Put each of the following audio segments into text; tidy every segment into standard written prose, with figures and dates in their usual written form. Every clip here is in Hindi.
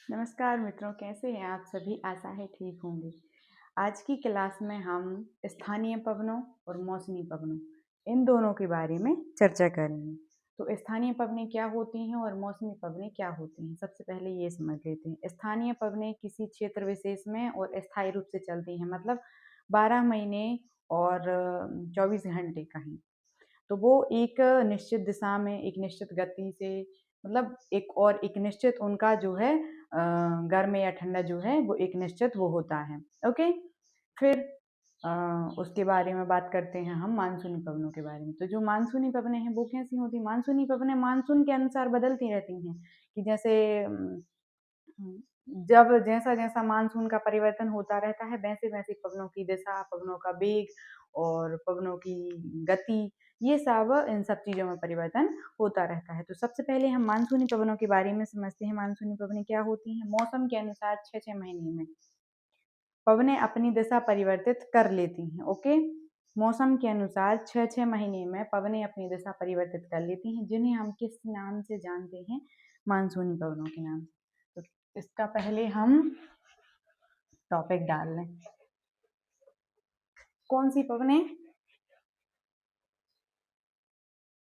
नमस्कार मित्रों, कैसे हैं आप सभी? आशा है ठीक होंगे। आज की क्लास में हम स्थानीय पवनों और मौसमी पवनों इन दोनों के बारे में चर्चा करेंगे। तो स्थानीय पवनें क्या होती हैं और मौसमी पवनें क्या होती हैं, सबसे पहले ये समझ लेते हैं। स्थानीय पवनें किसी क्षेत्र विशेष में और स्थायी रूप से चलती हैं, मतलब 12 महीने और 24 घंटे कहीं। तो वो एक निश्चित दिशा में, एक निश्चित गति से, मतलब एक निश्चित उनका जो है गर्म या ठंडा जो है वो एक निश्चित वो होता है। ओके, फिर उसके बारे में बात करते हैं हम मानसूनी पवनों के बारे में। तो जो मानसूनी पवनें हैं वो कैसी होती? मानसूनी पवनें मानसून के अनुसार बदलती रहती हैं, कि जैसे जब जैसा जैसा मानसून का परिवर्तन होता रहता है वैसे वैसे पवनों की दिशा, पवनों का वेग और पवनों की गति, ये सब इन सब चीज़ों में परिवर्तन होता रहता है। तो सबसे पहले हम मानसूनी पवनों के बारे में समझते हैं। मानसूनी पवनें क्या होती हैं? मौसम के अनुसार 6-6 महीने में पवनें अपनी दिशा परिवर्तित कर लेती हैं। ओके, मौसम के अनुसार 6-6 महीने में पवनें अपनी दिशा परिवर्तित कर लेती हैं, जिन्हें हम किस नाम से जानते हैं? मानसूनी पवनों के नाम से। तो इसका पहले हम टॉपिक डाल लें। कौन सी पवनें?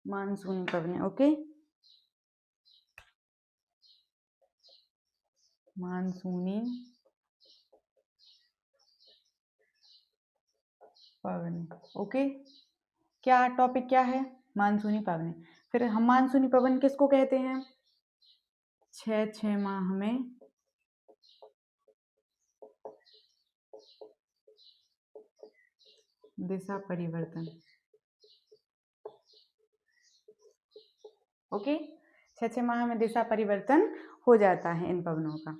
मानसूनी पवनें। ओके, मानसूनी पवनें। ओके, क्या टॉपिक क्या है? मानसूनी पवनें। फिर हम मानसूनी पवन किसको कहते हैं? 6-6 माह में दिशा परिवर्तन। ओके, 6-6 माह में दिशा परिवर्तन हो जाता है इन पवनों का।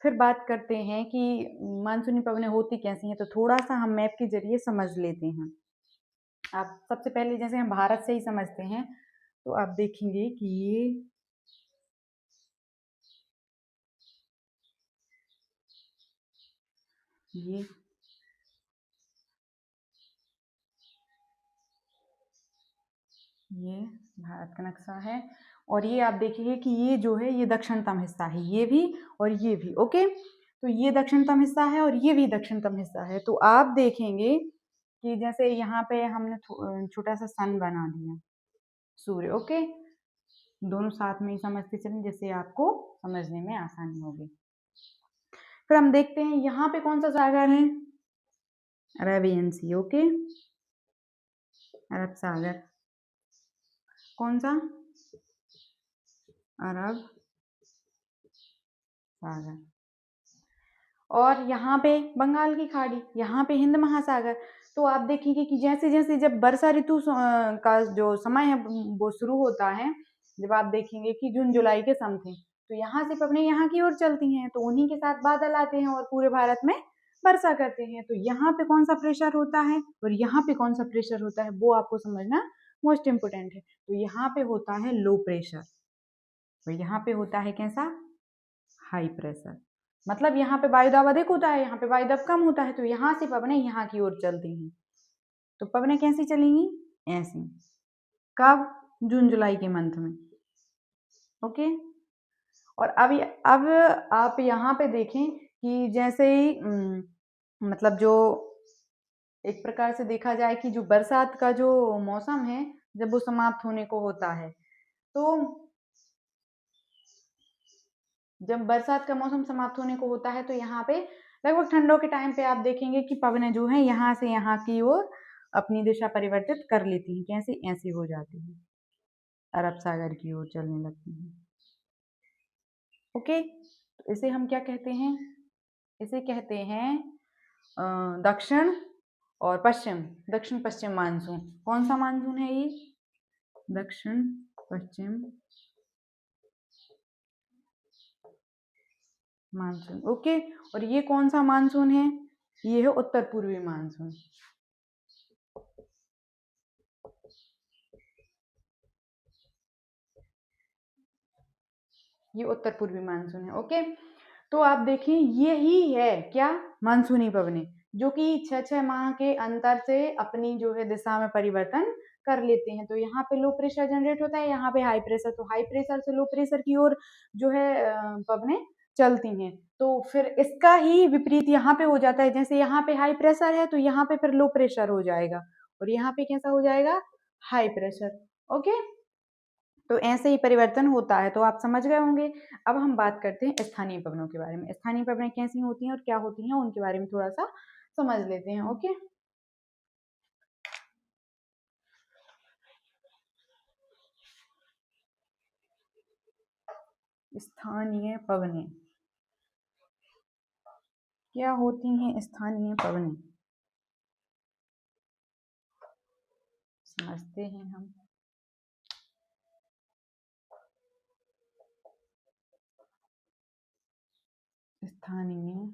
फिर बात करते हैं कि मानसूनी पवनें होती कैसी हैं, तो थोड़ा सा हम मैप के जरिए समझ लेते हैं। आप सबसे पहले जैसे हम भारत से ही समझते हैं, तो आप देखेंगे कि ये ये भारत का नक्शा है, और ये आप देखिए कि ये जो है ये दक्षिणतम हिस्सा है, ये भी और ये भी। ओके, तो ये दक्षिणतम हिस्सा है और ये भी दक्षिणतम हिस्सा है। तो आप देखेंगे कि जैसे यहाँ पे हमने छोटा सा सन बना दिया, सूर्य। ओके, दोनों साथ में ही समझते चलें, जिससे आपको समझने में आसानी होगी। फिर हम देखते हैं यहाँ पे कौन सा सागर है? अरेबियन सी। ओके, अरब सागर। कौन सा? अरब सागर। और यहाँ पे बंगाल की खाड़ी, यहाँ पे हिंद महासागर। तो आप देखेंगे कि जैसे जैसे जब वर्षा ऋतु का जो समय है वो शुरू होता है, जब आप देखेंगे कि जून जुलाई के समथिंग, तो यहाँ से पवनें यहाँ की ओर चलती हैं, तो उन्हीं के साथ बादल आते हैं और पूरे भारत में वर्षा करते हैं। तो यहाँ पे कौन सा प्रेशर होता है और यहाँ पे कौन सा प्रेशर होता है, वो आपको समझना मोस्ट इम्पोर्टेंट है। तो यहाँ पे होता है लो प्रेशर और यहाँ पे होता है कैसा? High pressure. मतलब यहाँ पे वायुदाब अधिक होता है, यहाँ पे वायुदाब कम होता है, तो यहाँ से पवनें यहाँ की ओर चलती हैं। तो पवनें कैसी चलेंगी? ऐसी। कब? जून जुलाई के मंथ में। ओके, और अब आप यहाँ पे देखें कि जैसे ही मतलब जो एक प्रकार से देखा जाए कि जो बरसात का जो मौसम है, जब वो समाप्त होने को होता है, तो जब बरसात का मौसम समाप्त होने को होता है, तो यहाँ पे लगभग ठंडों के टाइम पे आप देखेंगे कि पवनें जो है यहाँ से यहाँ की ओर अपनी दिशा परिवर्तित कर लेती हैं। कैसे? ऐसी हो जाती है, अरब सागर की ओर चलने लगती हैं। ओके, तो इसे हम क्या कहते हैं? इसे कहते हैं दक्षिण और पश्चिम, दक्षिण पश्चिम मानसून। कौन सा मानसून है ये? दक्षिण पश्चिम मानसून। ओके, और ये कौन सा मानसून है? ये है उत्तर पूर्वी मानसून। ये उत्तर पूर्वी मानसून है। ओके, तो आप देखें यही है क्या? मानसूनी पवनें, जो कि 6-6 माह के अंतर से अपनी जो है दिशा में परिवर्तन कर लेते हैं। तो यहाँ पे लो प्रेशर जनरेट होता है, यहाँ पे हाई प्रेशर, तो हाई प्रेशर से लो प्रेशर की ओर जो है पवनें चलती हैं। तो फिर इसका ही विपरीत यहाँ पे हो जाता है, जैसे यहाँ पे हाई प्रेशर है तो यहाँ पे फिर लो प्रेशर हो जाएगा, और यहाँ पे कैसा हो जाएगा, हाई प्रेशर। ओके, तो ऐसे ही परिवर्तन होता है, तो आप समझ गए होंगे। अब हम बात करते हैं स्थानीय पवनों के बारे में। स्थानीय पवनें कैसी होती हैं और क्या होती हैं, उनके बारे में थोड़ा सा समझ लेते हैं। ओके, स्थानीय पवनें क्या होती हैं? स्थानीय पवनें समझते हैं हम। स्थानीय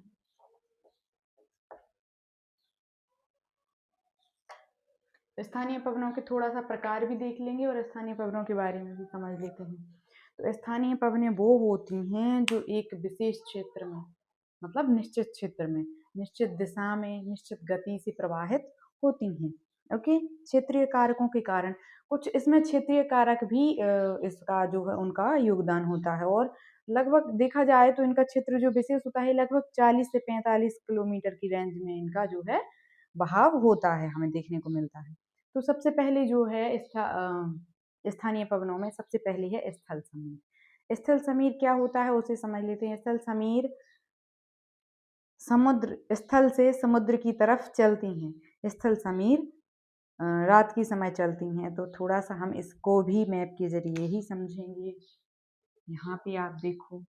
स्थानीय पवनों के थोड़ा सा प्रकार भी देख लेंगे और स्थानीय पवनों के बारे में भी समझ लेते हैं। तो स्थानीय पवनें वो होती हैं जो एक विशेष क्षेत्र में, मतलब निश्चित क्षेत्र में, निश्चित दिशा में, निश्चित गति से प्रवाहित होती हैं। ओके, क्षेत्रीय कारकों के कारण, कुछ इसमें क्षेत्रीय कारक भी इसका जो है उनका योगदान होता है, और लगभग देखा जाए तो इनका क्षेत्र जो विशेष होता है लगभग 40 से 45 किलोमीटर की रेंज में इनका जो है बहाव होता है, हमें देखने को मिलता है। तो सबसे पहले जो है स्थानीय पवनों में सबसे पहले है स्थल समीर। स्थल समीर क्या होता है उसे समझ लेते हैं। स्थल समीर समुद्र, स्थल से समुद्र की तरफ चलती हैं। स्थल समीर रात की समय चलती हैं, तो थोड़ा सा हम इसको भी मैप के जरिए ही समझेंगे। यहाँ पे आप देखो,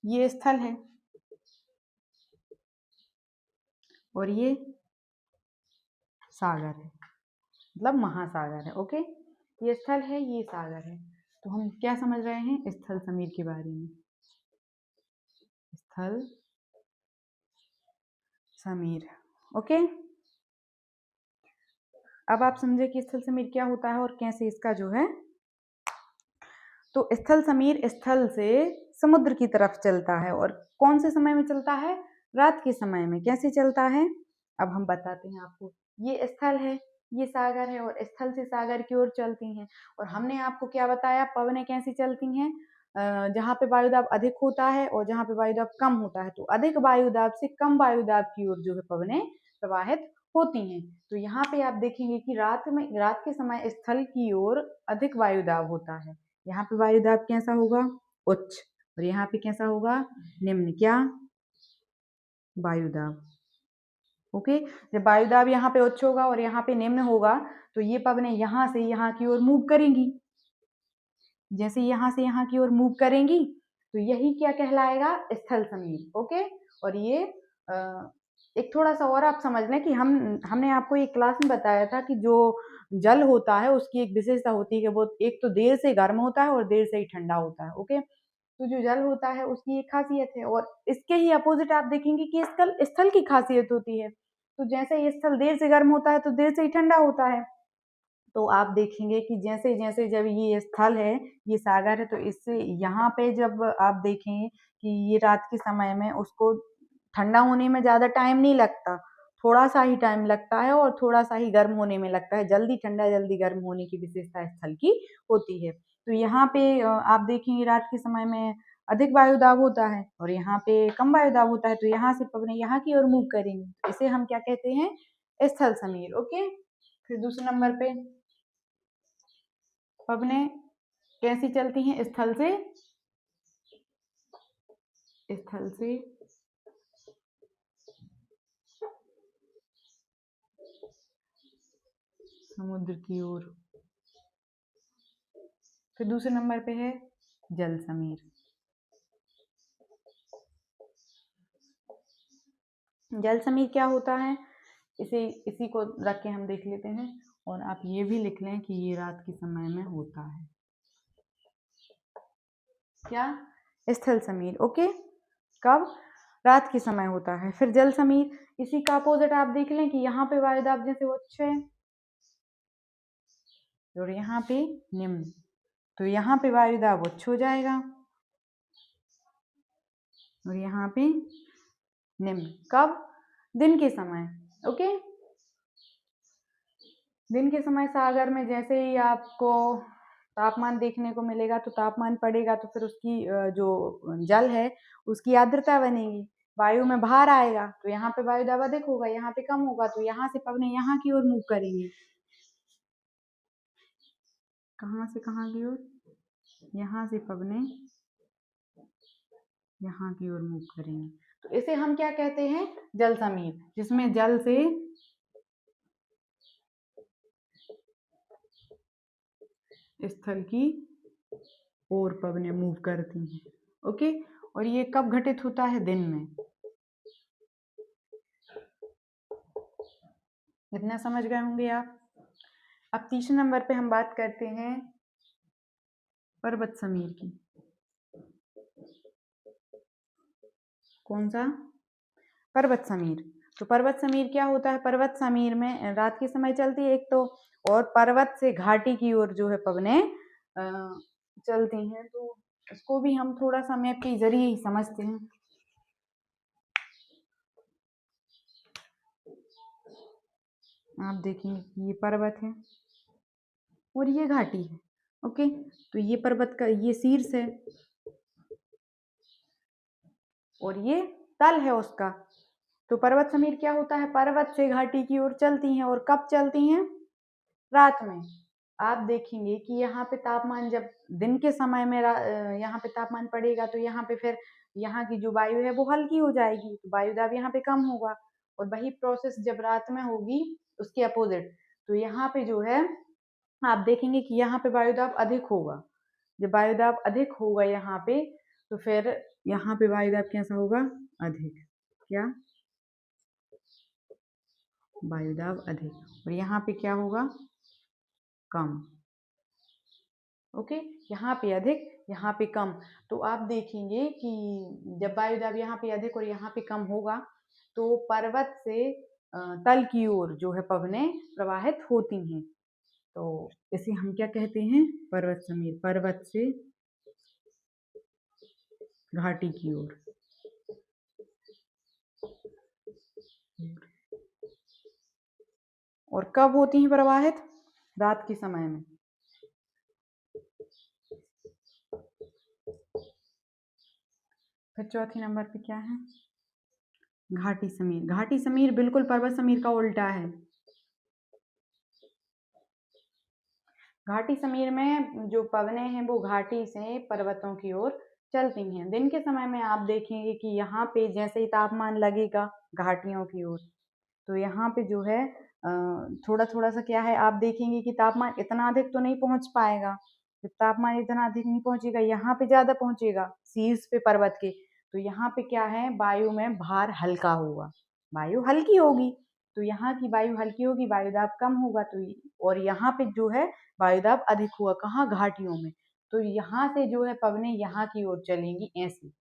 ये स्थल है और ये सागर है, मतलब महासागर है। ओके, ये स्थल है, ये सागर है। तो हम क्या समझ रहे हैं स्थल समीर के बारे में? स्थल समीर। ओके, अब आप समझे कि स्थल समीर क्या होता है और कैसे इसका जो है, तो स्थल समीर स्थल से समुद्र की तरफ चलता है, और कौन से समय में चलता है? रात के समय में। कैसे चलता है अब हम बताते हैं आपको। ये स्थल है, ये सागर है, और स्थल से सागर की ओर चलती हैं। और हमने आपको क्या बताया, पवनें कैसी चलती हैं? जहाँ पे वायुदाब अधिक होता है और जहाँ पे वायुदाब कम होता है, तो अधिक वायुदाब से कम वायुदाब की ओर जो है पवनें प्रवाहित होती हैं। तो यहाँ पे आप देखेंगे कि रात के समय स्थल की ओर अधिक वायुदाब होता है। यहाँ पे वायुदाब कैसा होगा? उच्च। और यहाँ पे कैसा होगा? निम्न। क्या? वायुदाब। ओके, जब वायुदाब यहाँ पे उच्च होगा और यहाँ पे निम्न होगा, तो ये पवनें यहाँ से यहाँ की ओर मूव करेंगी। जैसे यहाँ से यहाँ की ओर मूव करेंगी, तो यही क्या कहलाएगा? स्थल समीर। ओके, और ये एक थोड़ा सा और आप समझ लें कि हमने आपको एक क्लास में बताया था कि जो जल होता है उसकी एक विशेषता होती है कि वो एक तो देर से गर्म होता है और देर से ही ठंडा होता है। ओके, तो जो जल होता है उसकी एक खासियत है, और इसके ही अपोजिट आप देखेंगे कि स्थल स्थल की खासियत होती है। तो जैसे ये स्थल देर से गर्म होता है तो देर से ही ठंडा होता है। तो आप देखेंगे कि जैसे जैसे जब ये स्थल है, ये सागर है, तो इससे यहाँ पे जब आप देखें कि ये रात के समय में उसको ठंडा होने में ज़्यादा टाइम नहीं लगता, थोड़ा सा ही टाइम लगता है, और थोड़ा सा ही गर्म होने में लगता है। जल्दी ठंडा जल्दी गर्म होने की विशेषता स्थल की होती है। तो यहाँ पे आप देखेंगे रात के समय में अधिक वायुदाब होता है और यहाँ पे कम वायुदाब होता है, तो यहाँ से पवनें यहाँ की ओर मूव करेंगी। इसे हम क्या कहते हैं? स्थल समीर। ओके, फिर दूसरे नंबर पे पवनें कैसी चलती हैं? स्थल से समुद्र की ओर। फिर दूसरे नंबर पे है जल समीर। जल समीर क्या होता है, इसी को रख के हम देख लेते हैं, और आप ये भी लिख लें कि ये रात के समय में होता है। क्या? स्थल समीर। ओके, कब? रात के समय होता है। फिर जल समीर, इसी का अपोजिट आप देख लें कि यहाँ पे वायुदाब जैसे उच्च है और यहाँ पे निम्न, तो यहाँ पे वायुदाब उच्च हो जाएगा और यहाँ पे निम्न। कब? दिन के समय। ओके, दिन के समय सागर में जैसे ही आपको तापमान देखने को मिलेगा, तो तापमान बढ़ेगा तो फिर उसकी जो जल है उसकी आर्द्रता बनेगी, वायु में भार आएगा, तो यहाँ पे वायु दाब अधिक होगा, यहाँ पे कम होगा, तो यहाँ से पवने यहाँ की ओर मूव करेंगे। कहाँ से कहाँ की ओर? यहाँ से पवने यहाँ की ओर मूव करेंगे। तो इसे हम क्या कहते हैं? जल समीर, जिसमें जल से स्थल की ओर पवने मूव करती हैं। ओके, और ये कब घटित होता है? दिन में। इतना समझ गए होंगे आप। अब तीसरे नंबर पे हम बात करते हैं पर्वत समीर की। कौन सा? पर्वत समीर। तो पर्वत समीर क्या होता है? पर्वत समीर में रात के समय चलती है एक तो, और पर्वत से घाटी की ओर जो है पवने चलती हैं। तो इसको भी हम थोड़ा सा मैप के जरिए ही समझते हैं। आप देखेंगे कि ये पर्वत है और ये घाटी है। ओके, तो ये पर्वत का ये शीर्ष है और ये तल है उसका। तो पर्वत समीर क्या होता है? पर्वत से घाटी की ओर चलती हैं, और कब चलती हैं? रात में। आप देखेंगे कि यहाँ पे तापमान जब दिन के समय में यहाँ पे तापमान पड़ेगा, तो यहाँ पे फिर यहाँ की जो वायु है वो हल्की हो जाएगी, तो वायु दाब यहाँ पे कम होगा। और वही प्रोसेस जब रात में होगी उसके अपोजिट, तो यहाँ पे जो है आप देखेंगे कि यहाँ पे वायु दाब अधिक होगा। जब वायु दाब अधिक होगा यहाँ पे, तो फिर यहाँ पे वायु दाब कैसा होगा? अधिक। क्या? वायु दाब अधिक। और यहाँ पे क्या होगा? कम। ओके, यहाँ पे अधिक, यहाँ पे कम। तो आप देखेंगे कि जब वायु दाब यहाँ पे अधिक और यहाँ पे कम होगा, तो पर्वत से तल की ओर जो है पवने प्रवाहित होती हैं। तो इसे हम क्या कहते हैं? पर्वत समीर। पर्वत से घाटी की ओर। और कब होती हैं प्रवाहित? रात के समय में। फिर चौथे नंबर पे क्या है? घाटी समीर। घाटी समीर बिल्कुल पर्वत समीर का उल्टा है। घाटी समीर में जो पवने हैं वो घाटी से पर्वतों की ओर चलती हैं। दिन के समय में आप देखेंगे कि यहाँ पे जैसे ही तापमान लगेगा घाटियों की ओर, तो यहाँ पे जो है थोड़ा थोड़ा सा क्या है, आप देखेंगे कि तापमान इतना अधिक तो नहीं पहुंच पाएगा। जब तापमान इतना अधिक नहीं पहुंचेगा, यहाँ पे ज्यादा पहुंचेगा शीर्ष पे पर्वत के, तो यहाँ पे क्या है? वायु में भार हल्का होगा, वायु हल्की होगी, तो यहाँ की वायु हल्की होगी, वायु दाब कम होगा। तो और यहाँ पे जो है वायु दाब अधिक हुआ, कहाँ? घाटियों में। तो यहाँ से जो है पवने यहाँ की ओर चलेंगी, ऐसे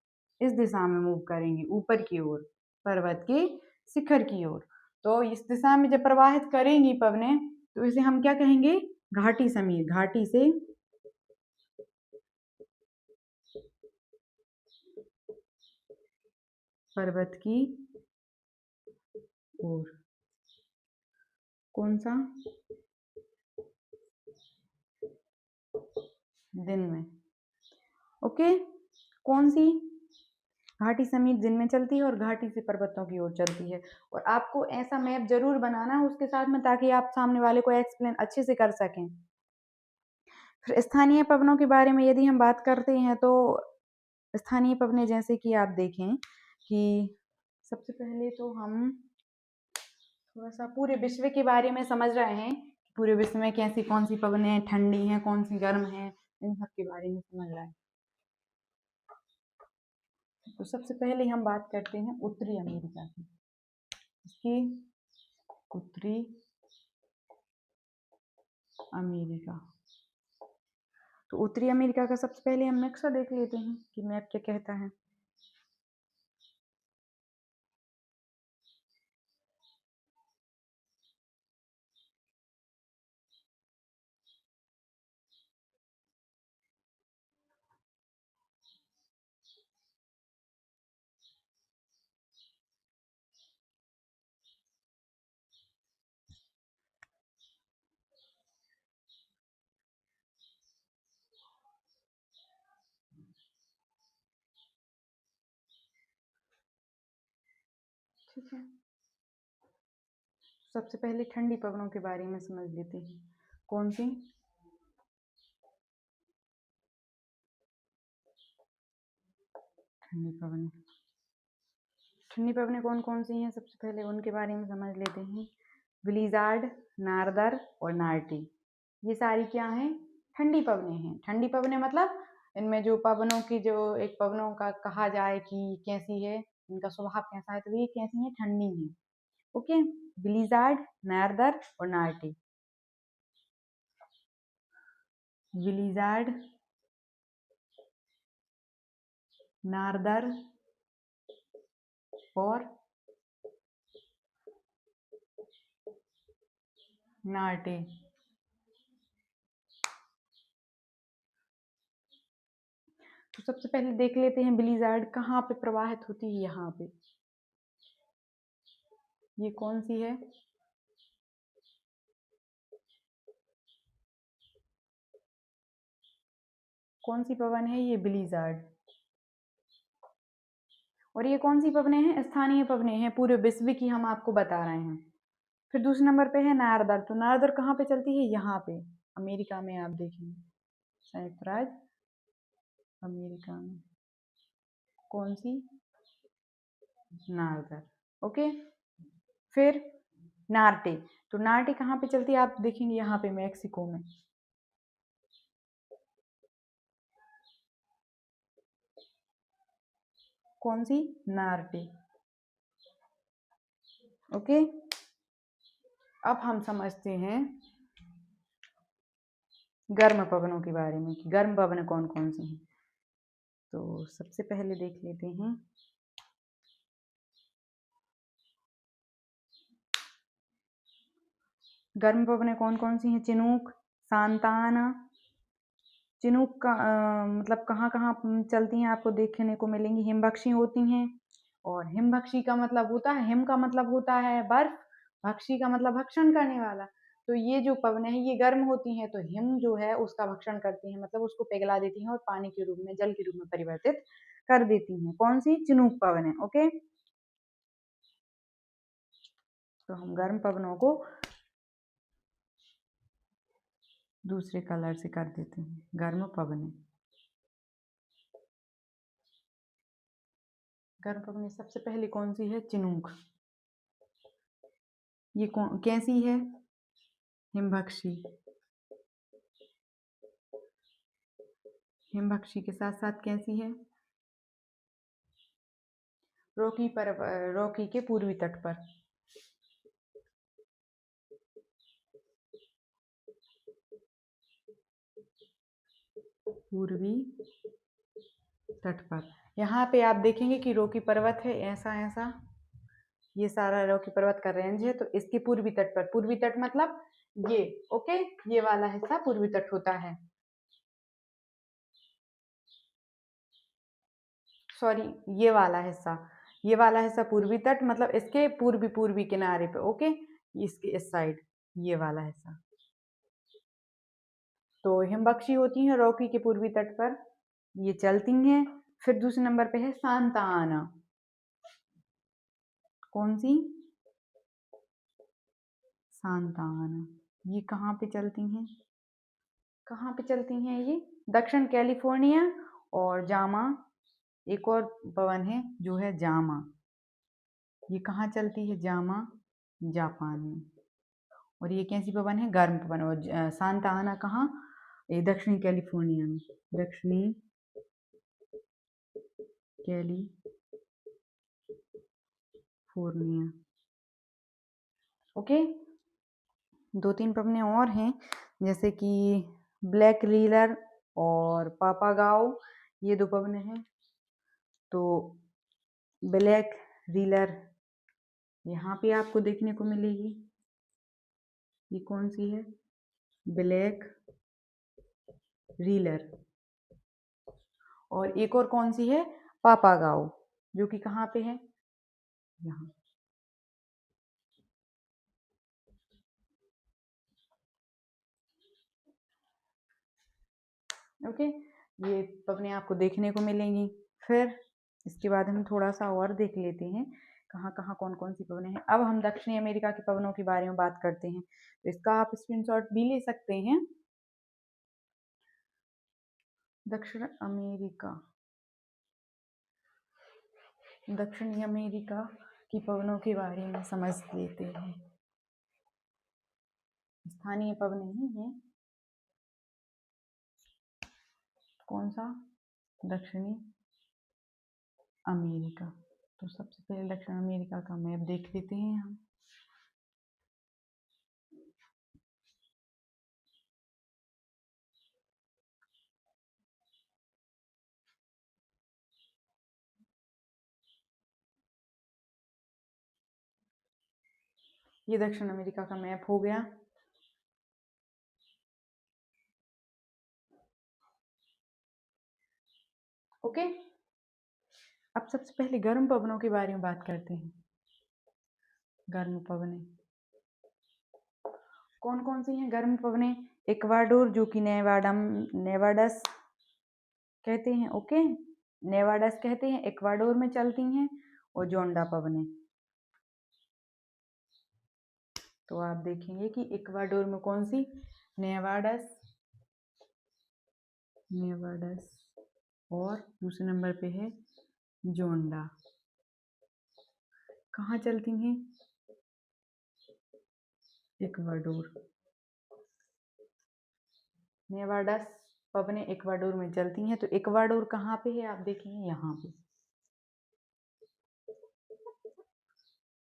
इस दिशा में मूव करेंगी, ऊपर की ओर, पर्वत के शिखर की ओर। तो इस दिशा में जब प्रवाहित करेंगी पवने, तो इसे हम क्या कहेंगे? घाटी समीर। घाटी से पर्वत की ओर। कौन सा? दिन में। ओके, कौन सी? घाटी समीर दिन में चलती है और घाटी से पर्वतों की ओर चलती है। और आपको ऐसा मैप जरूर बनाना है उसके साथ में, ताकि आप सामने वाले को एक्सप्लेन अच्छे से कर सकें। फिर स्थानीय पवनों के बारे में यदि हम बात करते हैं, तो स्थानीय पवनें जैसे कि आप देखें कि सबसे पहले तो हम थोड़ा सा पूरे विश्व के बारे में समझ रहे हैं, पूरे विश्व में कैसी कौन सी पवनें ठंडी हैं, कौन सी गर्म हैं, इन सब के बारे में समझ रहे हैं। तो सबसे पहले हम बात करते हैं उत्तरी अमेरिका की। इसकी उत्तरी अमेरिका। तो उत्तरी अमेरिका का सबसे पहले हम नक्शा देख लेते हैं कि मैप क्या कहता है। ठीक है, सबसे पहले ठंडी पवनों के बारे में समझ लेते हैं। कौन सी? ठंडी पवनें। ठंडी पवनें कौन कौन सी हैं? सबसे पहले उनके बारे में समझ लेते हैं। ब्लिज़ार्ड, नारदर और नार्टी, ये सारी क्या हैं? ठंडी पवनें हैं। ठंडी पवनें मतलब इनमें जो पवनों की जो एक पवनों का कहा जाए कि कैसी है, इनका स्वभाव कैसा है, तो ये कैसी हैं? ठंडी हैं। ओके, ब्लिज़ार्ड, नारदर और नार्टी। ब्लिज़ार्ड, नारदर और नार्टी। तो सबसे पहले देख लेते हैं ब्लिज़ार्ड कहाँ पे प्रवाहित होती है। यहाँ पे, ये कौन सी है? कौन सी पवन है? ये ब्लिज़ार्ड। और ये कौन सी पवनें हैं? स्थानीय पवनें हैं, पूरे विश्व की हम आपको बता रहे हैं। फिर दूसरे नंबर पे है नारदर। तो नारदर कहाँ पे चलती है? यहाँ पे, अमेरिका में। आप देखेंगे संयुक्त राज्य अमेरिका में। कौन सी? नारदर। ओके, फिर नार्टे। तो नार्टे कहाँ पे चलती है? आप देखेंगे यहाँ पे, मैक्सिको में। कौन सी? नार्टे। ओके, अब हम समझते हैं गर्म पवनों के बारे में कि गर्म पवनें कौन कौन सी हैं। तो सबसे पहले देख लेते हैं गर्म पवनें कौन कौन सी हैं। चिनूक, सांताना। चिनूक का मतलब कहाँ कहाँ चलती हैं आपको देखने को मिलेंगी? हिमभक्षी होती हैं। और हिमभक्षी का मतलब होता है, हिम का मतलब होता है बर्फ, भक्षी का मतलब भक्षण करने वाला। तो ये जो पवनें हैं ये गर्म होती हैं, तो हिम जो है उसका भक्षण करती हैं, मतलब उसको पिघला देती हैं और पानी के रूप में, जल के रूप में परिवर्तित कर देती हैं। कौन सी? चिनूक पवनें। ओके, तो हम गर्म पवनों को दूसरे कलर से कर देते हैं। गर्म पवनें। गर्म पवनें सबसे पहले कौन सी है? चिनूक। ये कौन कैसी है? हिमभक्षी। हिमभक्षी के साथ साथ कैसी है? रॉकी के पूर्वी तट पर। पूर्वी तट पर। यहाँ पे आप देखेंगे कि रॉकी पर्वत है, ऐसा ऐसा, ये सारा रॉकी पर्वत का रेंज है। तो इसके पूर्वी तट पर, पूर्वी तट मतलब ये, ओके, ये वाला हिस्सा पूर्वी तट होता है। सॉरी, ये वाला हिस्सा, ये वाला हिस्सा पूर्वी तट मतलब इसके पूर्वी पूर्वी किनारे पे। ओके, इसके इस साइड ये वाला हिस्सा। तो हिमबख्शी होती हैं रॉकी के पूर्वी तट पर, ये चलती हैं। फिर दूसरे नंबर पे है सांता आना। कौन सी? सांता आना। ये कहाँ पे चलती हैं? कहाँ पे चलती हैं ये? दक्षिण कैलिफोर्निया और जामा। एक और पवन है जो है जामा, ये कहाँ चलती है? जामा, जापान में। और ये कैसी पवन है? गर्म पवन। और सांता आना कहाँ? ये दक्षिणी कैलिफोर्निया में। दक्षिणी कैलिफोर्निया। ओके, दो तीन पवनें और हैं, जैसे कि ब्लैक रीलर और पापागाओ, ये दो पवनें हैं। तो ब्लैक रीलर यहाँ पे आपको देखने को मिलेगी। ये कौन सी है? Black reeler. और एक और कौन सी है? पापागाओ, जो कि कहाँ पे है? यहाँ। ओके, ये पवनें आपको देखने को मिलेंगी। फिर इसके बाद हम थोड़ा सा और देख लेते हैं कहाँ कहाँ कौन कौन सी पवनें हैं। अब हम दक्षिणी अमेरिका की पवनों के बारे में बात करते हैं, तो इसका आप स्क्रीनशॉट भी ले सकते हैं। दक्षिणी अमेरिका की पवनों के बारे में समझ लेते हैं। स्थानीय पवनें ही हैं। कौन सा? दक्षिणी अमेरिका। तो सबसे पहले दक्षिण अमेरिका का मैप देख लेते हैं हम। ये दक्षिण अमेरिका का मैप हो गया। ओके, अब सबसे पहले गर्म पवनों के बारे में बात करते हैं। गर्म पवनें कौन कौन सी हैं? गर्म पवनें इक्वाडोर, जो कि नेवाडास कहते हैं। ओके, नेवाडास कहते हैं, इक्वाडोर में चलती हैं। और जोंडा पवनें, तो आप देखेंगे कि इक्वाडोर में कौन सी? नेवाडास, और दूसरे नंबर पे है जोंडा। कहाँ चलती हैं? इक्वाडोर। नेवाडास पवनें इक्वाडोर में चलती हैं। तो इक्वाडोर कहाँ पे है? आप देखेंगे यहाँ पे।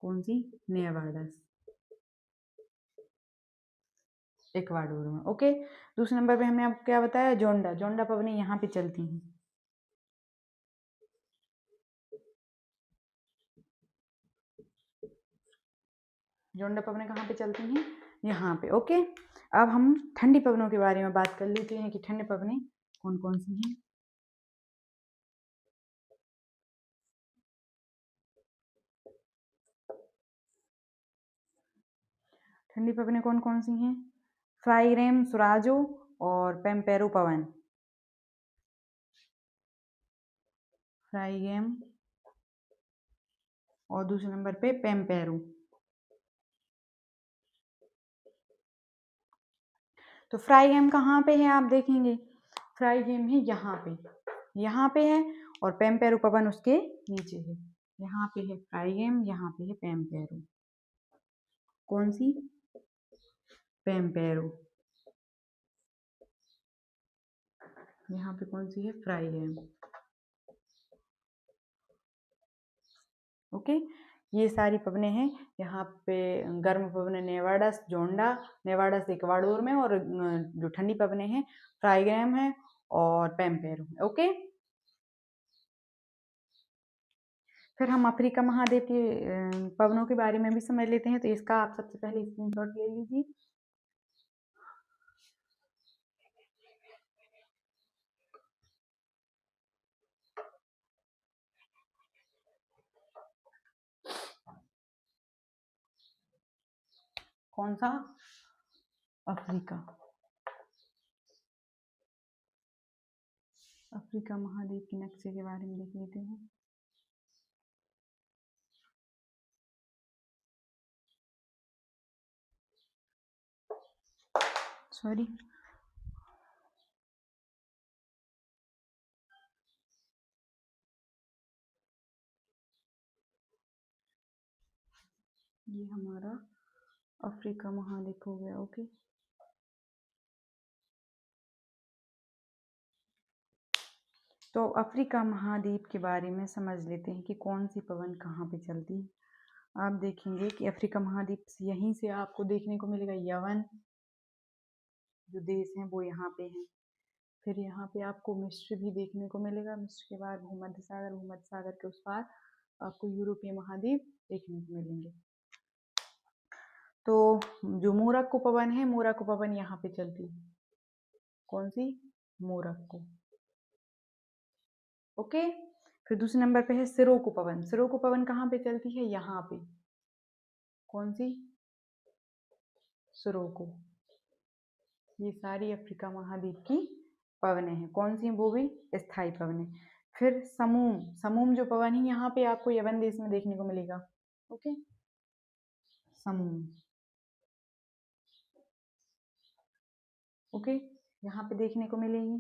कौन सी? नेवाडास, इक्वाडोर में। ओके, दूसरे नंबर पे हमने आपको क्या बताया? जोंडा पवनें यहाँ पे चलती हैं। जोंडा पवनें कहाँ पे चलती हैं? यहाँ पे। ओके, अब हम ठंडी पवनों के बारे में बात कर लेते हैं कि ठंडी पवनें कौन कौन सी हैं। ठंडी पवनें कौन कौन सी हैं? फ्राईरेम सुराजो और पेम्पेरो पवन। फ्राईरेम और दूसरे नंबर पे पेम्पेरो। तो फ्राईगेम कहाँ पे है? आप देखेंगे फ्राईगेम है यहाँ पे है, और पेम्पेरो पवन उसके नीचे है। यहाँ पे है फ्राईगेम, यहाँ पे है पेम्पेरो। कौन सी? पेम्पेरो। यहाँ पे कौन सी है? फ्राईगेम। ओके, ये सारी पवनें हैं। यहाँ पे गर्म पवनें नेवाडास, जोंडा, नेवाडास इक्वाडोर में, और जो ठंडी पवनें हैं फ्राईगेम है और पेम्पेरो। ओके, फिर हम अफ्रीका महाद्वीप के पवनों के बारे में भी समझ लेते हैं। तो इसका आप सबसे पहले स्क्रीनशॉट ले लीजिए। कौन सा? अफ्रीका। अफ्रीका महाद्वीप के नक्शे के बारे में देख लेते हैं। सॉरी, ये हमारा अफ्रीका महाद्वीप हो गया। ओके, तो अफ्रीका महाद्वीप के बारे में समझ लेते हैं कि कौन सी पवन कहाँ पे चलती है। आप देखेंगे कि अफ्रीका महाद्वीप यहीं से आपको देखने को मिलेगा। यमन जो देश है वो यहाँ पे है। फिर यहाँ पे आपको मिस्र भी देखने को मिलेगा। मिस्र के बाद भूमध्य सागर के उस पार आपको यूरोपीय महाद्वीप देखने को मिलेंगे। तो जो मोरक्को पवन है, मोरक्को पवन यहाँ पे चलती है। कौन सी? मोरक्को। ओके, फिर दूसरे नंबर पे है सिरोको पवन। सिरोको पवन कहाँ पे चलती है? यहाँ पे। कौन सी? सिरोको। ये सारी अफ्रीका महाद्वीप की पवनें हैं। कौन सी? वो भी स्थायी पवनें। फिर समूम, समूम जो पवन है यहाँ पे आपको यवन देश में देखने को मिलेगा। ओके, समूम। ओके, यहाँ पे देखने को मिलेगी।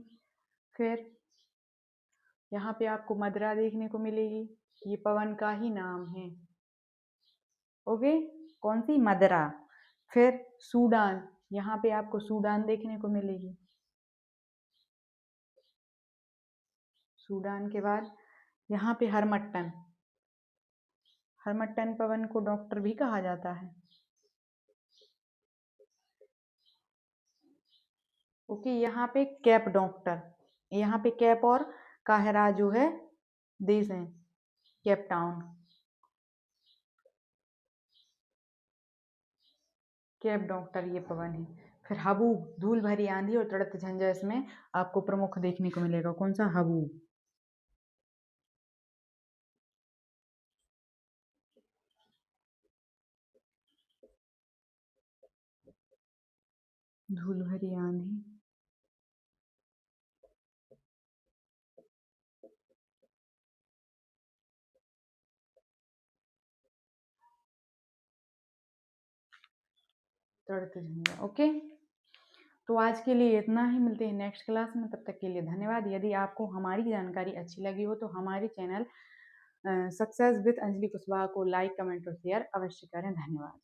फिर यहाँ पे आपको मदरा देखने को मिलेगी, ये पवन का ही नाम है। ओके, कौन सी? मदरा। फिर सूडान, यहाँ पे आपको सूडान देखने को मिलेगी। सूडान के बाद यहाँ पे हरमट्टन, हरमट्टन पवन को डॉक्टर भी कहा जाता है। ओके, यहाँ पे कैप डॉक्टर, यहाँ पे कैप और काहिरा जो है देश है, केप टाउन, कैप डॉक्टर ये पवन है। फिर हबूब, धूल भरी आंधी और तड़क झंझा इसमें आपको प्रमुख देखने को मिलेगा। कौन सा? हबूब। धूल भरी आंधी, तड़क झंझा। ओके, तो आज के लिए इतना ही, मिलते हैं नेक्स्ट क्लास में, तब तक के लिए धन्यवाद। यदि आपको हमारी जानकारी अच्छी लगी हो तो हमारे channel success with Anjali Kushwaha को लाइक, कमेंट और शेयर अवश्य करें। धन्यवाद।